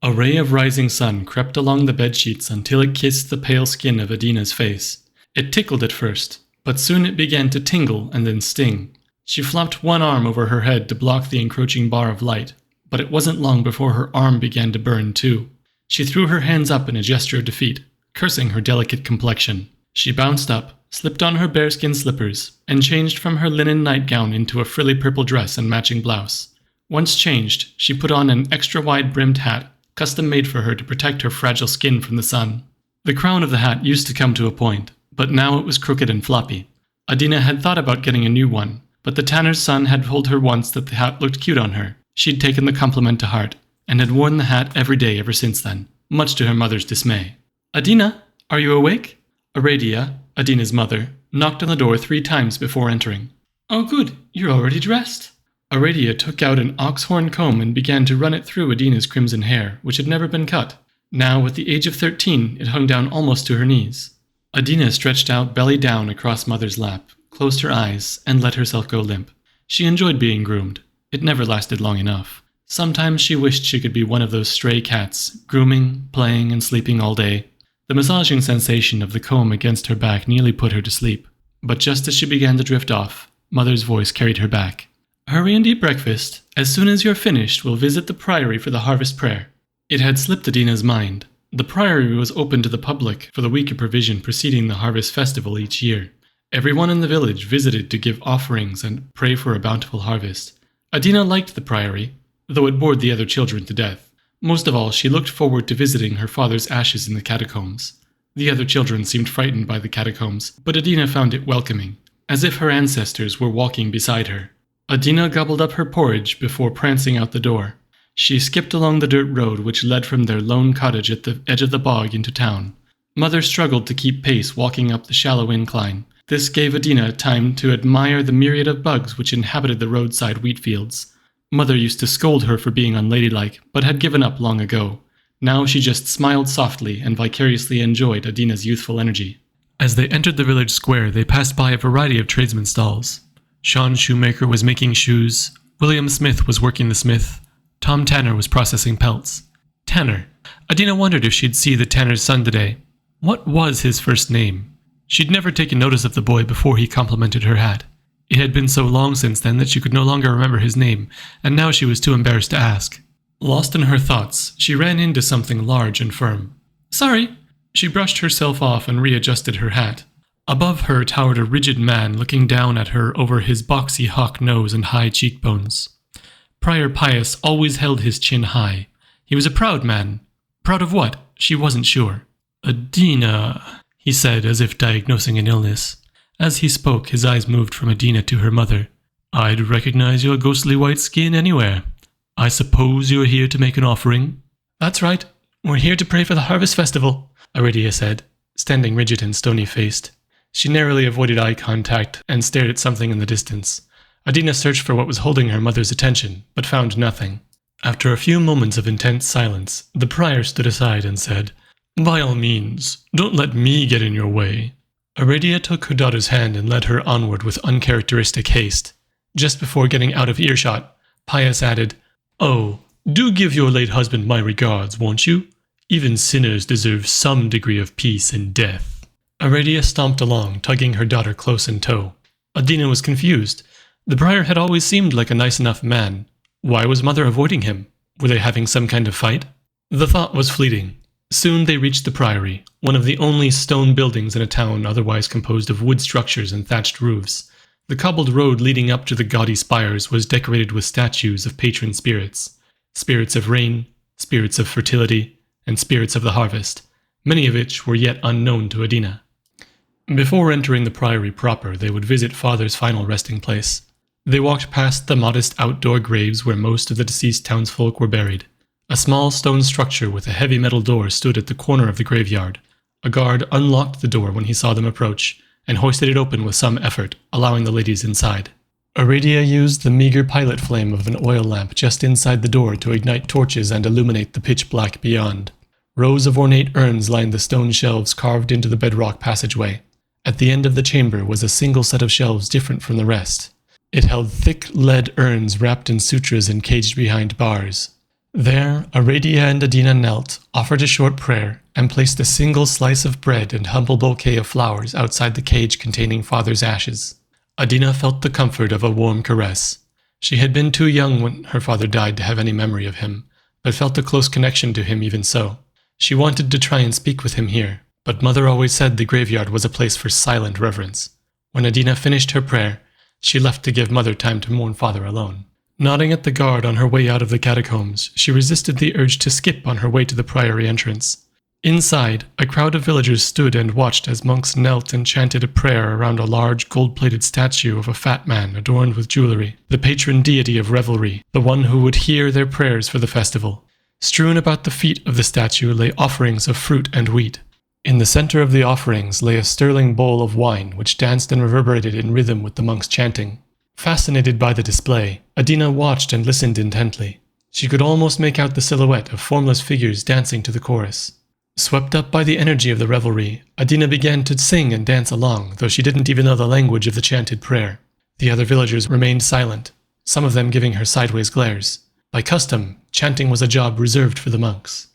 A ray of rising sun crept along the bedsheets until it kissed the pale skin of Adina's face. It tickled at first, but soon it began to tingle and then sting. She flopped one arm over her head to block the encroaching bar of light, but it wasn't long before her arm began to burn too. She threw her hands up in a gesture of defeat, cursing her delicate complexion. She bounced up, slipped on her bearskin slippers, and changed from her linen nightgown into a frilly purple dress and matching blouse. Once changed, she put on an extra-wide brimmed hat, custom made for her to protect her fragile skin from the sun. The crown of the hat used to come to a point, but now it was crooked and floppy. Adina had thought about getting a new one, but the tanner's son had told her once that the hat looked cute on her. She'd taken the compliment to heart, and had worn the hat every day ever since then, much to her mother's dismay. "Adina, are you awake?" Aradia, Adina's mother, knocked on the door 3 times before entering. "Oh good, you're already dressed." Aradia took out an ox-horn comb and began to run it through Adina's crimson hair, which had never been cut. Now, at the age of 13, it hung down almost to her knees. Adina stretched out belly down across mother's lap, closed her eyes, and let herself go limp. She enjoyed being groomed. It never lasted long enough. Sometimes she wished she could be one of those stray cats, grooming, playing, and sleeping all day. The massaging sensation of the comb against her back nearly put her to sleep. But just as she began to drift off, Mother's voice carried her back. "Hurry and eat breakfast. As soon as you're finished, we'll visit the priory for the harvest prayer." It had slipped Adina's mind. The priory was open to the public for the week of provision preceding the harvest festival each year. Everyone in the village visited to give offerings and pray for a bountiful harvest. Adina liked the priory, though it bored the other children to death. Most of all, she looked forward to visiting her father's ashes in the catacombs. The other children seemed frightened by the catacombs, but Adina found it welcoming, as if her ancestors were walking beside her. Adina gobbled up her porridge before prancing out the door. She skipped along the dirt road which led from their lone cottage at the edge of the bog into town. Mother struggled to keep pace walking up the shallow incline. This gave Adina time to admire the myriad of bugs which inhabited the roadside wheat fields. Mother used to scold her for being unladylike, but had given up long ago. Now she just smiled softly and vicariously enjoyed Adina's youthful energy. As they entered the village square, they passed by a variety of tradesmen's stalls. Sean Shoemaker was making shoes, William Smith was working the smith, Tom Tanner was processing pelts. Tanner. Adina wondered if she'd see the tanner's son today. What was his first name? She'd never taken notice of the boy before he complimented her hat. It had been so long since then that she could no longer remember his name, and now she was too embarrassed to ask. Lost in her thoughts, she ran into something large and firm. "Sorry." She brushed herself off and readjusted her hat. Above her towered a rigid man looking down at her over his boxy hawk nose and high cheekbones. Prior Pius always held his chin high. He was a proud man. Proud of what? She wasn't sure. "Adina," he said, as if diagnosing an illness. As he spoke, his eyes moved from Adina to her mother. "I'd recognize your ghostly white skin anywhere. I suppose you're here to make an offering?" "That's right. We're here to pray for the harvest festival," Aridia said, standing rigid and stony-faced. She narrowly avoided eye contact and stared at something in the distance. Adina searched for what was holding her mother's attention, but found nothing. After a few moments of intense silence, the prior stood aside and said, "By all means, don't let me get in your way." Aridia took her daughter's hand and led her onward with uncharacteristic haste. Just before getting out of earshot, Pius added, "Oh, do give your late husband my regards, won't you? Even sinners deserve some degree of peace in death." Aridia stomped along, tugging her daughter close in tow. Adina was confused. The prior had always seemed like a nice enough man. Why was Mother avoiding him? Were they having some kind of fight? The thought was fleeting. Soon they reached the priory, one of the only stone buildings in a town otherwise composed of wood structures and thatched roofs. The cobbled road leading up to the gaudy spires was decorated with statues of patron spirits. Spirits of rain, spirits of fertility, and spirits of the harvest, many of which were yet unknown to Adina. Before entering the priory proper, they would visit Father's final resting place. They walked past the modest outdoor graves where most of the deceased townsfolk were buried. A small stone structure with a heavy metal door stood at the corner of the graveyard. A guard unlocked the door when he saw them approach, and hoisted it open with some effort, allowing the ladies inside. Aridia used the meager pilot flame of an oil lamp just inside the door to ignite torches and illuminate the pitch black beyond. Rows of ornate urns lined the stone shelves carved into the bedrock passageway. At the end of the chamber was a single set of shelves different from the rest. It held thick lead urns wrapped in sutras and caged behind bars. There, Aradia and Adina knelt, offered a short prayer, and placed a single slice of bread and humble bouquet of flowers outside the cage containing father's ashes. Adina felt the comfort of a warm caress. She had been too young when her father died to have any memory of him, but felt a close connection to him even so. She wanted to try and speak with him here, but Mother always said the graveyard was a place for silent reverence. When Adina finished her prayer, she left to give Mother time to mourn father alone. Nodding at the guard on her way out of the catacombs, she resisted the urge to skip on her way to the priory entrance. Inside, a crowd of villagers stood and watched as monks knelt and chanted a prayer around a large gold-plated statue of a fat man adorned with jewelry, the patron deity of revelry, the one who would hear their prayers for the festival. Strewn about the feet of the statue lay offerings of fruit and wheat. In the center of the offerings lay a sterling bowl of wine which danced and reverberated in rhythm with the monks' chanting. Fascinated by the display, Adina watched and listened intently. She could almost make out the silhouette of formless figures dancing to the chorus. Swept up by the energy of the revelry, Adina began to sing and dance along, though she didn't even know the language of the chanted prayer. The other villagers remained silent, some of them giving her sideways glares. By custom, chanting was a job reserved for the monks.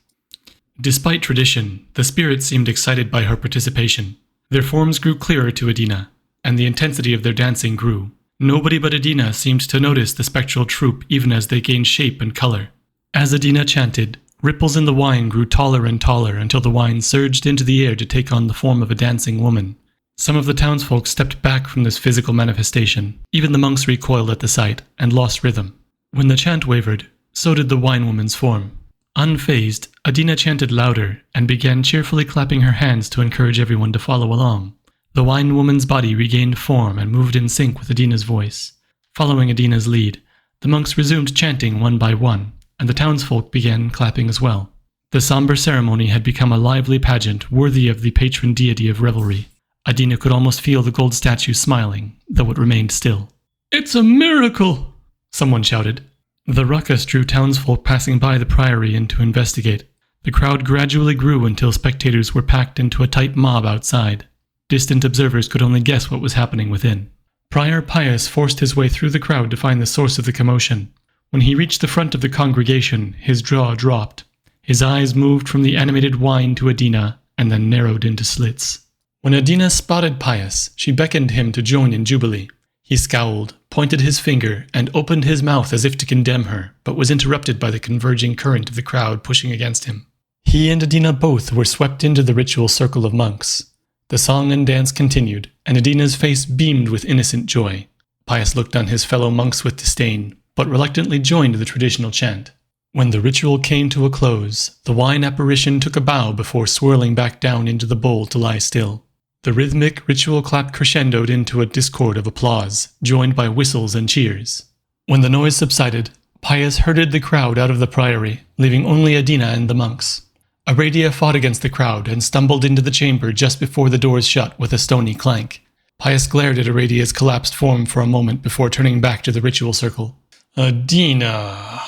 Despite tradition, the spirits seemed excited by her participation. Their forms grew clearer to Adina, and the intensity of their dancing grew. Nobody but Adina seemed to notice the spectral troupe even as they gained shape and color. As Adina chanted, ripples in the wine grew taller and taller until the wine surged into the air to take on the form of a dancing woman. Some of the townsfolk stepped back from this physical manifestation. Even the monks recoiled at the sight and lost rhythm. When the chant wavered, so did the wine woman's form. Unfazed, Adina chanted louder and began cheerfully clapping her hands to encourage everyone to follow along. The wine woman's body regained form and moved in sync with Adina's voice. Following Adina's lead, the monks resumed chanting one by one, and the townsfolk began clapping as well. The somber ceremony had become a lively pageant worthy of the patron deity of revelry. Adina could almost feel the gold statue smiling, though it remained still. "It's a miracle!" someone shouted. The ruckus drew townsfolk passing by the priory in to investigate. The crowd gradually grew until spectators were packed into a tight mob outside. Distant observers could only guess what was happening within. Prior Pius forced his way through the crowd to find the source of the commotion. When he reached the front of the congregation, his jaw dropped. His eyes moved from the animated wine to Adina, and then narrowed into slits. When Adina spotted Pius, she beckoned him to join in jubilee. He scowled, pointed his finger, and opened his mouth as if to condemn her, but was interrupted by the converging current of the crowd pushing against him. He and Adina both were swept into the ritual circle of monks. The song and dance continued, and Adina's face beamed with innocent joy. Pius looked on his fellow monks with disdain, but reluctantly joined the traditional chant. When the ritual came to a close, the wine apparition took a bow before swirling back down into the bowl to lie still. The rhythmic ritual clap crescendoed into a discord of applause, joined by whistles and cheers. When the noise subsided, Pius herded the crowd out of the priory, leaving only Adina and the monks. Aradia fought against the crowd and stumbled into the chamber just before the doors shut with a stony clank. Pius glared at Aradia's collapsed form for a moment before turning back to the ritual circle. "Adina,"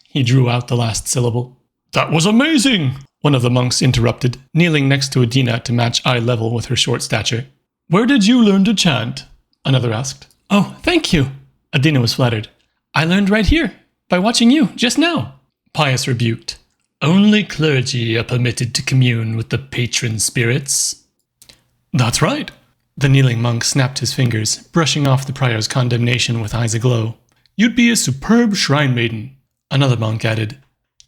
he drew out the last syllable. "That was amazing," one of the monks interrupted, kneeling next to Adina to match eye level with her short stature. "Where did you learn to chant?" another asked. "Oh, thank you." Adina was flattered. "I learned right here, by watching you, just now." Pius rebuked. "Only clergy are permitted to commune with the patron spirits." "That's right." The kneeling monk snapped his fingers, brushing off the prior's condemnation with eyes aglow. "You'd be a superb shrine maiden." Another monk added,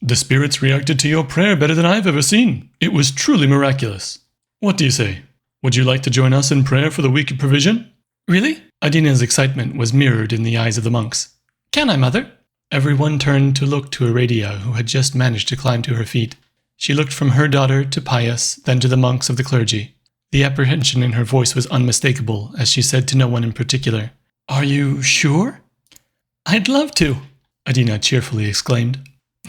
"The spirits reacted to your prayer better than I've ever seen. It was truly miraculous. What do you say? Would you like to join us in prayer for the week of provision?" "Really?" Adina's excitement was mirrored in the eyes of the monks. "Can I, Mother?" Everyone turned to look to Aradia, who had just managed to climb to her feet. She looked from her daughter to Pius, then to the monks of the clergy. The apprehension in her voice was unmistakable, as she said to no one in particular, "Are you sure?" "I'd love to," Adina cheerfully exclaimed.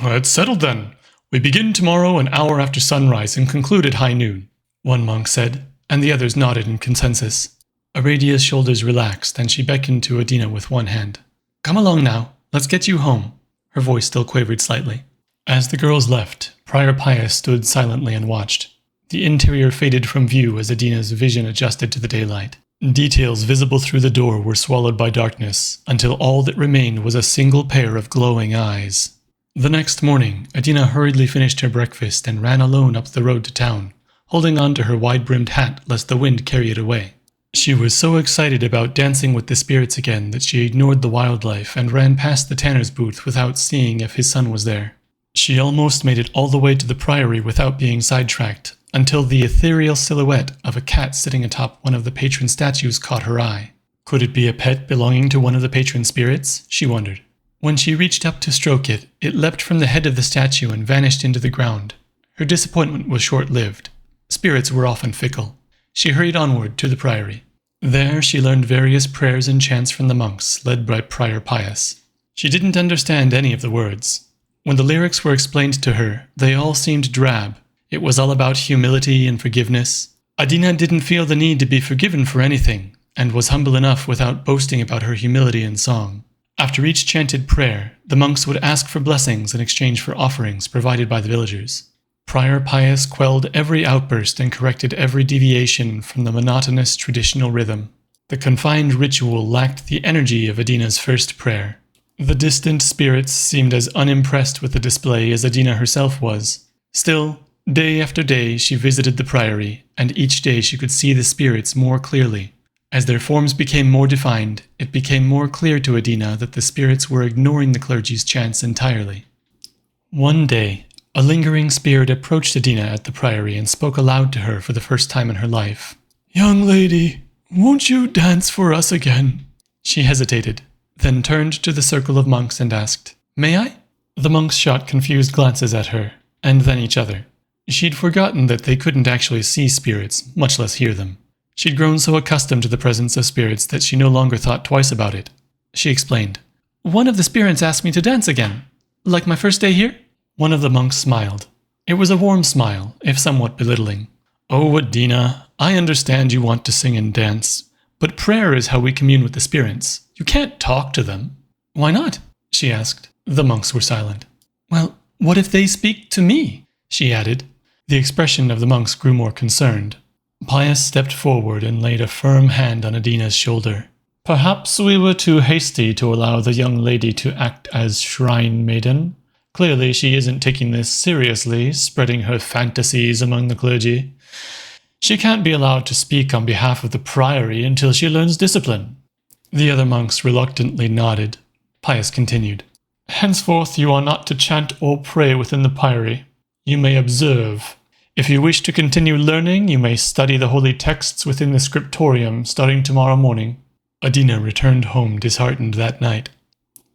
"It's settled then. We begin tomorrow an hour after sunrise and conclude at high noon," one monk said, and the others nodded in consensus. Aradia's shoulders relaxed, and she beckoned to Adina with one hand. "Come along now. Let's get you home." Her voice still quavered slightly. As the girls left, Prior Pius stood silently and watched. The interior faded from view as Adina's vision adjusted to the daylight. Details visible through the door were swallowed by darkness, until all that remained was a single pair of glowing eyes. The next morning, Adina hurriedly finished her breakfast and ran alone up the road to town, holding on to her wide-brimmed hat lest the wind carry it away. She was so excited about dancing with the spirits again that she ignored the wildlife and ran past the tanner's booth without seeing if his son was there. She almost made it all the way to the priory without being sidetracked, until the ethereal silhouette of a cat sitting atop one of the patron statues caught her eye. Could it be a pet belonging to one of the patron spirits? She wondered. When she reached up to stroke it, it leapt from the head of the statue and vanished into the ground. Her disappointment was short-lived. Spirits were often fickle. She hurried onward to the priory. There she learned various prayers and chants from the monks, led by Prior Pius. She didn't understand any of the words. When the lyrics were explained to her, they all seemed drab. It was all about humility and forgiveness. Adina didn't feel the need to be forgiven for anything, and was humble enough without boasting about her humility in song. After each chanted prayer, the monks would ask for blessings in exchange for offerings provided by the villagers. Prior Pius quelled every outburst and corrected every deviation from the monotonous traditional rhythm. The confined ritual lacked the energy of Adina's first prayer. The distant spirits seemed as unimpressed with the display as Adina herself was. Still, day after day she visited the priory, and each day she could see the spirits more clearly. As their forms became more defined, it became more clear to Adina that the spirits were ignoring the clergy's chants entirely. One day, a lingering spirit approached Adina at the priory and spoke aloud to her for the first time in her life. "Young lady, won't you dance for us again?" She hesitated, then turned to the circle of monks and asked, "May I?" The monks shot confused glances at her, and then each other. She'd forgotten that they couldn't actually see spirits, much less hear them. She'd grown so accustomed to the presence of spirits that she no longer thought twice about it. She explained, "One of the spirits asked me to dance again. Like my first day here?" One of the monks smiled. It was a warm smile, if somewhat belittling. "Oh, Adina, I understand you want to sing and dance, but prayer is how we commune with the spirits. You can't talk to them." "Why not?" she asked. The monks were silent. "Well, what if they speak to me?" she added. The expression of the monks grew more concerned. Pius stepped forward and laid a firm hand on Adina's shoulder. "Perhaps we were too hasty to allow the young lady to act as shrine maiden. Clearly she isn't taking this seriously, spreading her fantasies among the clergy. She can't be allowed to speak on behalf of the priory until she learns discipline." The other monks reluctantly nodded. Pius continued, "Henceforth you are not to chant or pray within the priory. You may observe. If you wish to continue learning, you may study the holy texts within the scriptorium starting tomorrow morning." Adina returned home disheartened that night.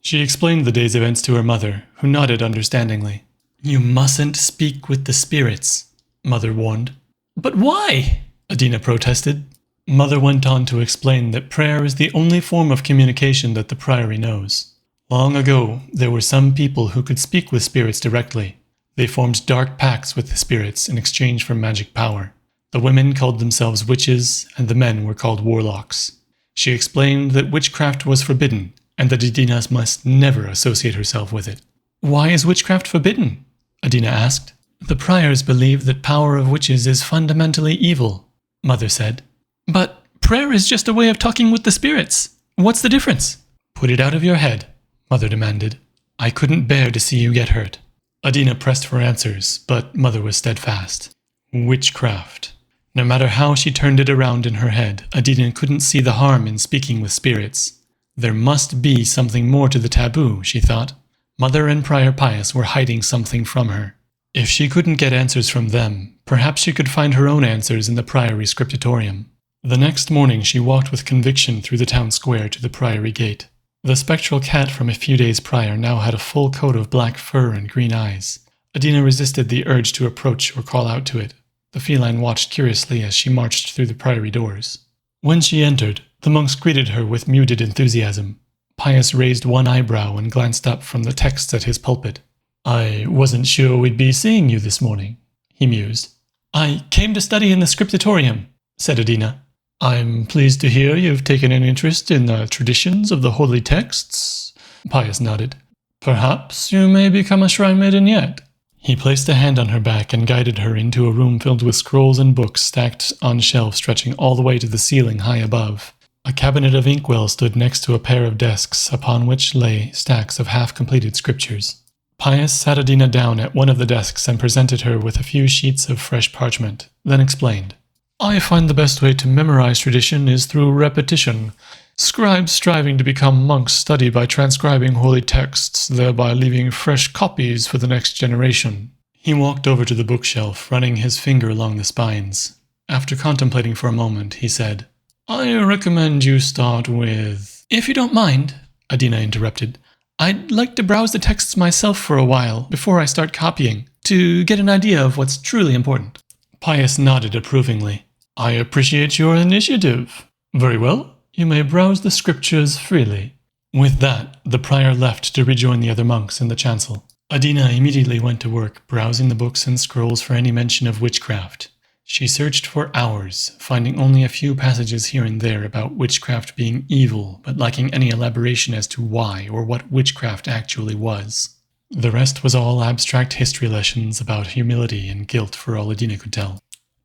She explained the day's events to her mother, who nodded understandingly. "You mustn't speak with the spirits," Mother warned. "But why?" Adina protested. Mother went on to explain that prayer is the only form of communication that the priory knows. Long ago, there were some people who could speak with spirits directly. They formed dark pacts with the spirits in exchange for magic power. The women called themselves witches, and the men were called warlocks. She explained that witchcraft was forbidden, and that Adina must never associate herself with it. "Why is witchcraft forbidden?" Adina asked. "The priors believe that power of witches is fundamentally evil," Mother said. "But prayer is just a way of talking with the spirits. What's the difference?" "Put it out of your head," Mother demanded. "I couldn't bear to see you get hurt." Adina pressed for answers, but Mother was steadfast. Witchcraft. No matter how she turned it around in her head, Adina couldn't see the harm in speaking with spirits. There must be something more to the taboo, she thought. Mother and Prior Pius were hiding something from her. If she couldn't get answers from them, perhaps she could find her own answers in the priory scriptorium. The next morning she walked with conviction through the town square to the priory gate. The spectral cat from a few days prior now had a full coat of black fur and green eyes. Adina resisted the urge to approach or call out to it. The feline watched curiously as she marched through the priory doors. When she entered, the monks greeted her with muted enthusiasm. Pius raised one eyebrow and glanced up from the texts at his pulpit. "I wasn't sure we'd be seeing you this morning," he mused. "I came to study in the scriptorium," said Adina. "I'm pleased to hear you've taken an interest in the traditions of the holy texts." Pius nodded. "Perhaps you may become a shrine maiden yet." He placed a hand on her back and guided her into a room filled with scrolls and books stacked on shelves stretching all the way to the ceiling high above. A cabinet of inkwell stood next to a pair of desks upon which lay stacks of half-completed scriptures. Pius sat Adina down at one of the desks and presented her with a few sheets of fresh parchment, then explained. I find the best way to memorize tradition is through repetition. Scribes striving to become monks study by transcribing holy texts, thereby leaving fresh copies for the next generation. He walked over to the bookshelf, running his finger along the spines. After contemplating for a moment, he said, I recommend you start with... If you don't mind, Adina interrupted, I'd like to browse the texts myself for a while before I start copying, to get an idea of what's truly important. Pius nodded approvingly. I appreciate your initiative. Very well, you may browse the scriptures freely. With that, the prior left to rejoin the other monks in the chancel. Adina immediately went to work, browsing the books and scrolls for any mention of witchcraft. She searched for hours, finding only a few passages here and there about witchcraft being evil, but lacking any elaboration as to why or what witchcraft actually was. The rest was all abstract history lessons about humility and guilt for all Adina could tell.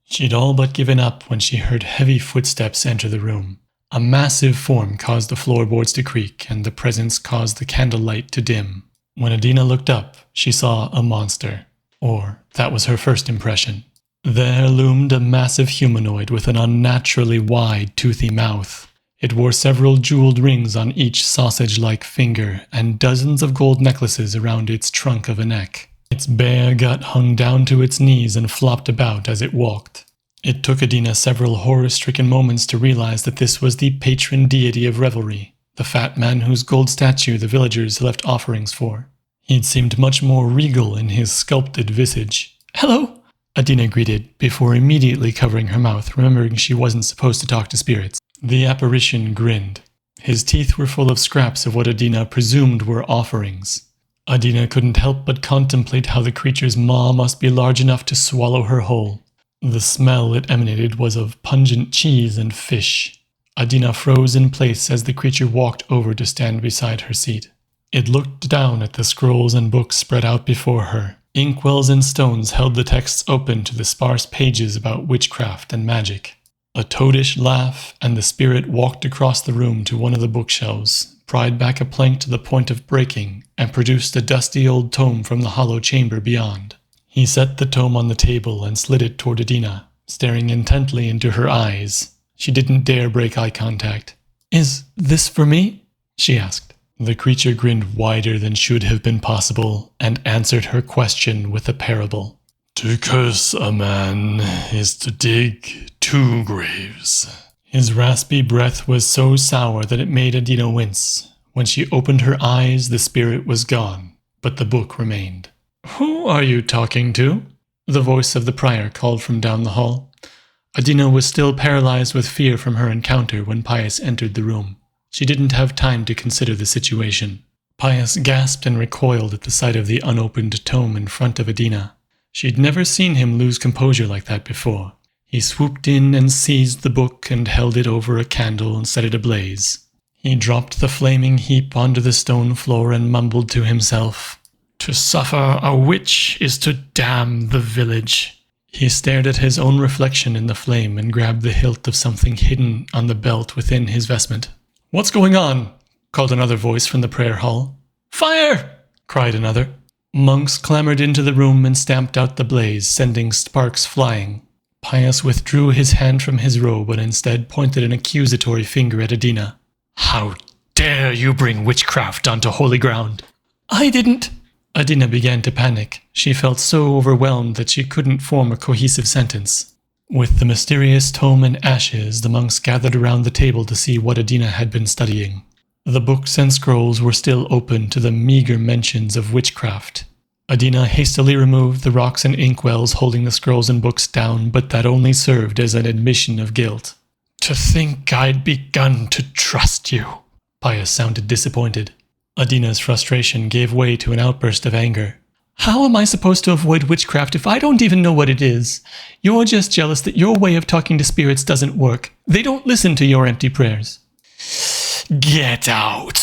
She'd all but given up when she heard heavy footsteps enter the room. A massive form caused the floorboards to creak, and the presence caused the candlelight to dim. When Adina looked up, she saw a monster. Or, that was her first impression. There loomed a massive humanoid with an unnaturally wide, toothy mouth. It wore several jeweled rings on each sausage-like finger, and dozens of gold necklaces around its trunk of a neck. Its bare gut hung down to its knees and flopped about as it walked. It took Adina several horror-stricken moments to realize that this was the patron deity of revelry, the fat man whose gold statue the villagers left offerings for. He'd seemed much more regal in his sculpted visage. Hello, Adina greeted, before immediately covering her mouth, remembering she wasn't supposed to talk to spirits. The apparition grinned. His teeth were full of scraps of what Adina presumed were offerings. Adina couldn't help but contemplate how the creature's maw must be large enough to swallow her whole. The smell it emanated was of pungent cheese and fish. Adina froze in place as the creature walked over to stand beside her seat. It looked down at the scrolls and books spread out before her. Inkwells and stones held the texts open to the sparse pages about witchcraft and magic. A toadish laugh, and the spirit walked across the room to one of the bookshelves, pried back a plank to the point of breaking, and produced a dusty old tome from the hollow chamber beyond. He set the tome on the table and slid it toward Adina, staring intently into her eyes. She didn't dare break eye contact. Is this for me? She asked. The creature grinned wider than should have been possible, and answered her question with a parable. To curse a man is to dig 2 graves. His raspy breath was so sour that it made Adina wince. When she opened her eyes, the spirit was gone, but the book remained. Who are you talking to? The voice of the prior called from down the hall. Adina was still paralyzed with fear from her encounter when Pius entered the room. She didn't have time to consider the situation. Pius gasped and recoiled at the sight of the unopened tome in front of Adina. She'd never seen him lose composure like that before. He swooped in and seized the book and held it over a candle and set it ablaze. He dropped the flaming heap onto the stone floor and mumbled to himself, To suffer a witch is to damn the village. He stared at his own reflection in the flame and grabbed the hilt of something hidden on the belt within his vestment. What's going on? Called another voice from the prayer hall. Fire! Cried another. Monks clambered into the room and stamped out the blaze, sending sparks flying. Pius withdrew his hand from his robe and instead pointed an accusatory finger at Adina. How dare you bring witchcraft onto holy ground? I didn't. Adina began to panic. She felt so overwhelmed that she couldn't form a cohesive sentence. With the mysterious tome in ashes, the monks gathered around the table to see what Adina had been studying. The books and scrolls were still open to the meager mentions of witchcraft. Adina hastily removed the rocks and inkwells holding the scrolls and books down, but that only served as an admission of guilt. To think I'd begun to trust you. Pius sounded disappointed. Adina's frustration gave way to an outburst of anger. How am I supposed to avoid witchcraft if I don't even know what it is? You're just jealous that your way of talking to spirits doesn't work. They don't listen to your empty prayers. Get out,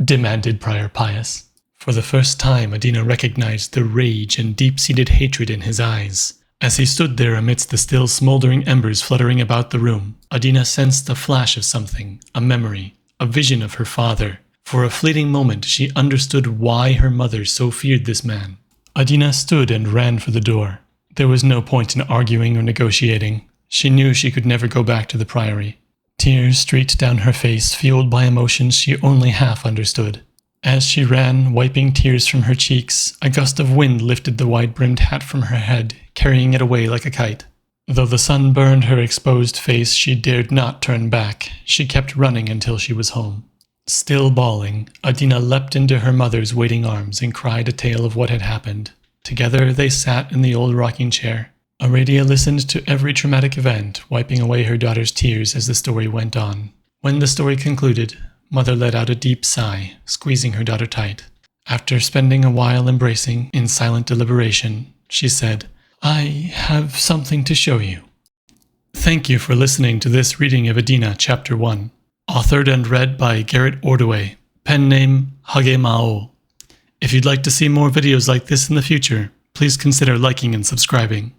demanded Prior Pius. For the first time, Adina recognized the rage and deep-seated hatred in his eyes. As he stood there amidst the still smoldering embers fluttering about the room, Adina sensed a flash of something, a memory, a vision of her father. For a fleeting moment, she understood why her mother so feared this man. Adina stood and ran for the door. There was no point in arguing or negotiating. She knew she could never go back to the priory. Tears streaked down her face, fueled by emotions she only half understood. As she ran, wiping tears from her cheeks, a gust of wind lifted the wide-brimmed hat from her head, carrying it away like a kite. Though the sun burned her exposed face, she dared not turn back. She kept running until she was home. Still bawling, Adina leapt into her mother's waiting arms and cried a tale of what had happened. Together they sat in the old rocking chair. Aradia listened to every traumatic event, wiping away her daughter's tears as the story went on. When the story concluded, Mother let out a deep sigh, squeezing her daughter tight. After spending a while embracing, in silent deliberation, she said, "I have something to show you." Thank you for listening to this reading of Adina, Chapter 1. Authored and read by Garrett Ordiway. Pen name, Hage Maoh. If you'd like to see more videos like this in the future, please consider liking and subscribing.